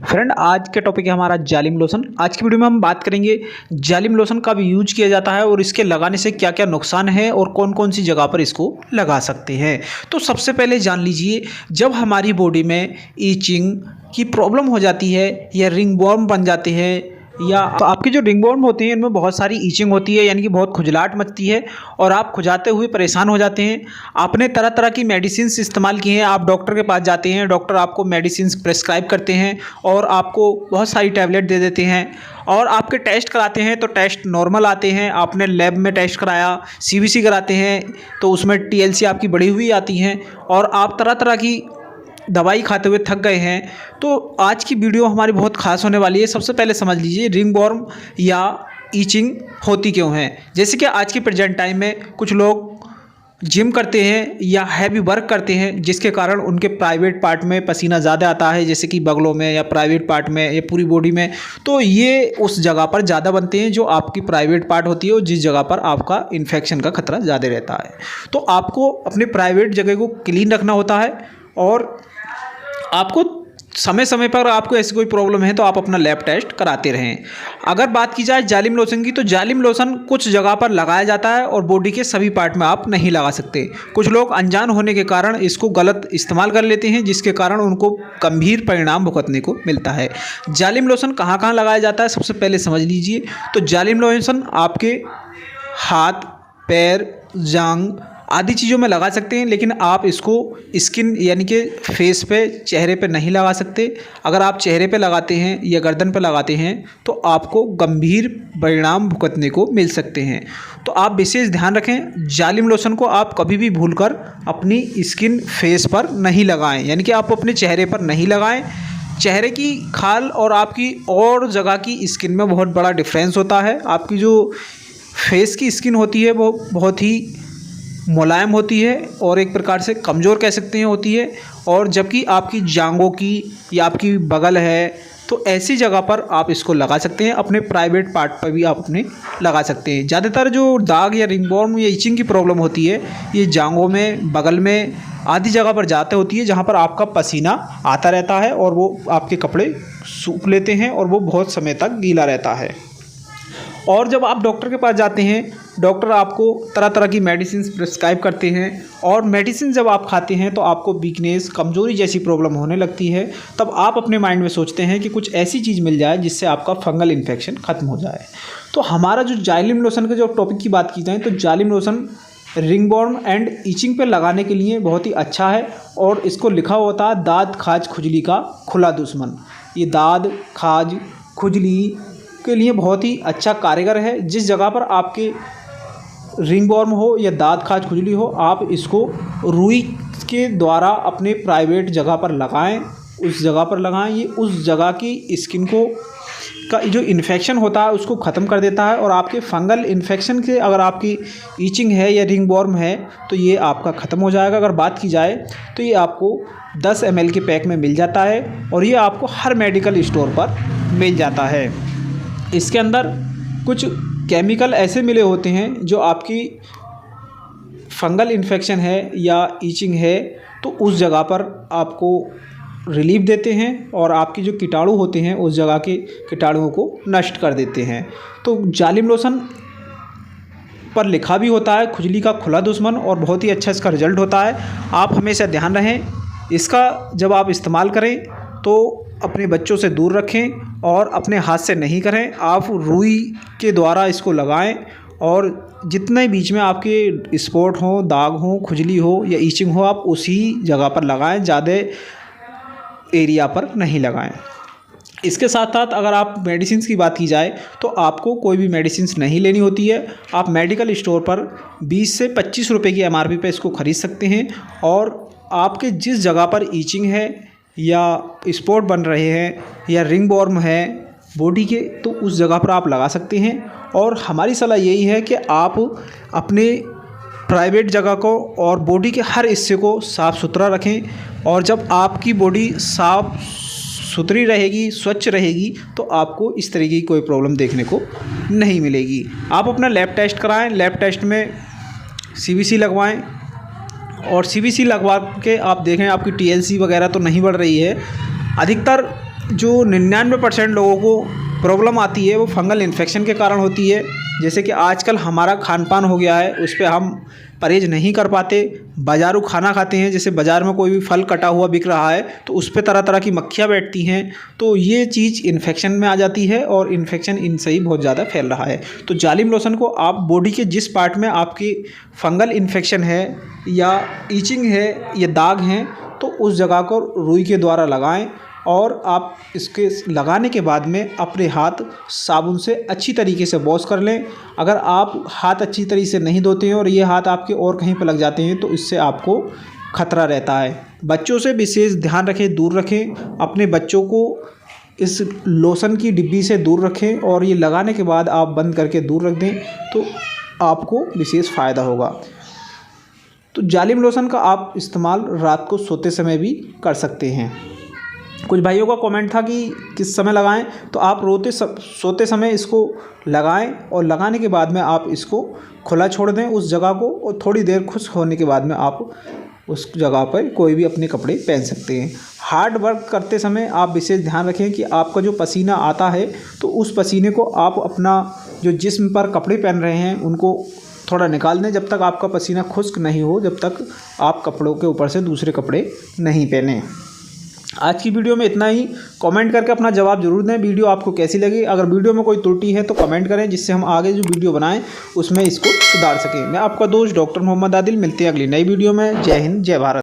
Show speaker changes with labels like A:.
A: Friend, आज के topic है हमारा जालिम लोशन। आज की वीडियो में हम बात करेंगे जालिम लोशन कब यूज किया जाता है और इसके लगाने से क्या क्या नुकसान है और कौन कौन सी जगह पर इसको लगा सकते हैं। तो सबसे पहले जान लीजिए, जब हमारी बॉडी में ईचिंग की प्रॉब्लम हो जाती है या रिंगवर्म बन जाते हैं या तो आपके जो रिंगवर्म होते हैं इनमें बहुत सारी ईचिंग होती है, यानी कि बहुत खुजलाहट मचती है और आप खुजाते हुए परेशान हो जाते हैं। आपने तरह तरह की मेडिसिन इस्तेमाल की हैं, आप डॉक्टर के पास जाते हैं, डॉक्टर आपको मेडिसिन प्रेस्क्राइब करते हैं और आपको बहुत सारी टैबलेट दे देते हैं और आपके टेस्ट कराते हैं तो टेस्ट नॉर्मल आते हैं। आपने लैब में टेस्ट कराया, सीबीसी कराते हैं तो उसमें टीएलसी आपकी बढ़ी हुई आती हैं और आप तरह तरह की दवाई खाते हुए थक गए हैं। तो आज की वीडियो हमारी बहुत खास होने वाली है। सबसे पहले समझ लीजिए रिंगवर्म या ईचिंग होती क्यों है। जैसे कि आज के प्रेजेंट टाइम में कुछ लोग जिम करते हैं या हैवी वर्क करते हैं जिसके कारण उनके प्राइवेट पार्ट में पसीना ज़्यादा आता है, जैसे कि बगलों में या प्राइवेट पार्ट में या पूरी बॉडी में। तो ये उस जगह पर ज़्यादा बनते हैं जो आपकी प्राइवेट पार्ट होती है और जिस जगह पर आपका इन्फेक्शन का खतरा ज़्यादा रहता है। तो आपको अपने प्राइवेट जगह को क्लीन रखना होता है और आपको समय समय पर आपको ऐसी कोई प्रॉब्लम है तो आप अपना लैब टेस्ट कराते रहें। अगर बात की जाए जालिम लोशन की, तो जालिम लोशन कुछ जगह पर लगाया जाता है और बॉडी के सभी पार्ट में आप नहीं लगा सकते। कुछ लोग अनजान होने के कारण इसको गलत इस्तेमाल कर लेते हैं जिसके कारण उनको गंभीर परिणाम भुगतने को मिलता है। जालिम लोशन कहाँ कहाँ लगाया जाता है सबसे पहले समझ लीजिए। तो जालिम लोशन आपके हाथ, पैर, जांघ आदि चीज़ों में लगा सकते हैं, लेकिन आप इसको स्किन यानी कि फेस पे, चेहरे पे नहीं लगा सकते। अगर आप चेहरे पे लगाते हैं या गर्दन पे लगाते हैं तो आपको गंभीर परिणाम भुगतने को मिल सकते हैं। तो आप विशेष ध्यान रखें, जालिम लोशन को आप कभी भी भूलकर अपनी स्किन फेस पर नहीं लगाएं, यानी कि आप अपने चेहरे पर नहीं लगाएं। चेहरे की खाल और आपकी और जगह की स्किन में बहुत बड़ा डिफरेंस होता है। आपकी जो फेस की स्किन होती है वो बहुत ही मुलायम होती है और एक प्रकार से कमज़ोर कह सकते हैं होती है, और जबकि आपकी जांघों की या आपकी बगल है तो ऐसी जगह पर आप इसको लगा सकते हैं। अपने प्राइवेट पार्ट पर भी आप अपने लगा सकते हैं। ज़्यादातर जो दाग या रिंगवर्म या इचिंग की प्रॉब्लम होती है ये जांघों में, बगल में आदि जगह पर जाते होती है जहाँ पर आपका पसीना आता रहता है और वो आपके कपड़े सूख लेते हैं और वो बहुत समय तक गीला रहता है। और जब आप डॉक्टर के पास जाते हैं, डॉक्टर आपको तरह तरह की मेडिसिन प्रिस्क्राइब करते हैं और मेडिसिन जब आप खाते हैं तो आपको वीकनेस, कमज़ोरी जैसी प्रॉब्लम होने लगती है। तब आप अपने माइंड में सोचते हैं कि कुछ ऐसी चीज़ मिल जाए जिससे आपका फंगल इन्फेक्शन ख़त्म हो जाए। तो हमारा जो जालिम लोशन के जो टॉपिक की बात की जाए तो जालिम लोशन रिंगवर्म एंड ईचिंग पे लगाने के लिए बहुत ही अच्छा है और इसको लिखा होता है दाद, खाज, खुजली का खुला दुश्मन। ये दाद, खाज, खुजली के लिए बहुत ही अच्छा कारगर है। जिस जगह पर आपके रिंगवर्म हो या दाद, खाज, खुजली हो, आप इसको रुई के द्वारा अपने प्राइवेट जगह पर लगाएं, उस जगह पर लगाएं। ये उस जगह की स्किन को का जो इन्फेक्शन होता है उसको ख़त्म कर देता है और आपके फंगल इन्फेक्शन से अगर आपकी ईचिंग है या रिंगवर्म है तो ये आपका ख़त्म हो जाएगा। अगर बात की जाए तो ये आपको 10 ml के पैक में मिल जाता है और ये आपको हर मेडिकल स्टोर पर मिल जाता है। इसके अंदर कुछ केमिकल ऐसे मिले होते हैं जो आपकी फंगल इन्फेक्शन है या ईचिंग है तो उस जगह पर आपको रिलीफ देते हैं और आपकी जो कीटाणु होते हैं उस जगह के कीटाणुओं को नष्ट कर देते हैं। तो जालिम लोशन पर लिखा भी होता है खुजली का खुला दुश्मन और बहुत ही अच्छा इसका रिजल्ट होता है। आप हमेशा ध्यान रहें, इसका जब आप इस्तेमाल करें तो अपने बच्चों से दूर रखें और अपने हाथ से नहीं करें। आप रुई के द्वारा इसको लगाएं और जितने बीच में आपके स्पॉट हो, दाग हो, खुजली हो या ईचिंग हो, आप उसी जगह पर लगाएं, ज़्यादा एरिया पर नहीं लगाएं। इसके साथ साथ अगर आप मेडिसिन की बात की जाए तो आपको कोई भी मेडिसिन नहीं लेनी होती है। आप मेडिकल स्टोर पर 20 से 25 रुपये की MRP पे इसको ख़रीद सकते हैं और आपके जिस जगह पर ईचिंग है या स्पॉट बन रहे हैं या रिंगवर्म है बॉडी के, तो उस जगह पर आप लगा सकते हैं। और हमारी सलाह यही है कि आप अपने प्राइवेट जगह को और बॉडी के हर हिस्से को साफ़ सुथरा रखें और जब आपकी बॉडी साफ़ सुथरी रहेगी, स्वच्छ रहेगी तो आपको इस तरीके की कोई प्रॉब्लम देखने को नहीं मिलेगी। आप अपना लैब टेस्ट कराएं, लैब टेस्ट में CBC लगवाएं और CBC लगवा के आप देखें आपकी TLC वगैरह तो नहीं बढ़ रही है। अधिकतर जो 99% लोगों को प्रॉब्लम आती है वो फंगल इन्फेक्शन के कारण होती है। जैसे कि आजकल हमारा खान पान हो गया है, उस पे हम परहेज़ नहीं कर पाते, बाज़ारू खाना खाते हैं। जैसे बाज़ार में कोई भी फल कटा हुआ बिक रहा है तो उस पे तरह तरह की मक्खियाँ बैठती हैं, तो ये चीज़ इन्फेक्शन में आ जाती है और इन्फेक्शन इनसे ही बहुत ज़्यादा फैल रहा है। तो जालिम लोशन को आप बॉडी के जिस पार्ट में आपकी फंगल इन्फेक्शन है या ईचिंग है या दाग हैं, तो उस जगह को रुई के द्वारा लगाएं और आप इसके लगाने के बाद में अपने हाथ साबुन से अच्छी तरीके से वॉश कर लें। अगर आप हाथ अच्छी तरीके से नहीं धोते हैं और ये हाथ आपके और कहीं पर लग जाते हैं तो इससे आपको खतरा रहता है। बच्चों से विशेष ध्यान रखें, दूर रखें। अपने बच्चों को इस लोशन की डिब्बी से दूर रखें और ये लगाने के बाद आप बंद करके दूर रख दें तो आपको विशेष फ़ायदा होगा। तो जालिम लोशन का आप इस्तेमाल रात को सोते समय भी कर सकते हैं। कुछ भाइयों का कमेंट था कि किस समय लगाएं, तो आप सोते समय इसको लगाएं और लगाने के बाद में आप इसको खुला छोड़ दें उस जगह को, और थोड़ी देर खुश्क होने के बाद में आप उस जगह पर कोई भी अपने कपड़े पहन सकते हैं। हार्ड वर्क करते समय आप विशेष ध्यान रखें कि आपका जो पसीना आता है तो उस पसीने को आप अपना जो जिस्म पर कपड़े पहन रहे हैं उनको थोड़ा निकाल दें। जब तक आपका पसीना खुश्क नहीं हो, जब तक आप कपड़ों के ऊपर से दूसरे कपड़े नहीं पहने। आज की वीडियो में इतना ही। कमेंट करके अपना जवाब जरूर दें वीडियो आपको कैसी लगी। अगर वीडियो में कोई त्रुटि है तो कमेंट करें, जिससे हम आगे जो वीडियो बनाएं उसमें इसको सुधार सकें। मैं आपका दोस्त डॉक्टर मोहम्मद आदिल, मिलते हैं अगली नई वीडियो में। जय हिंद, जय भारत।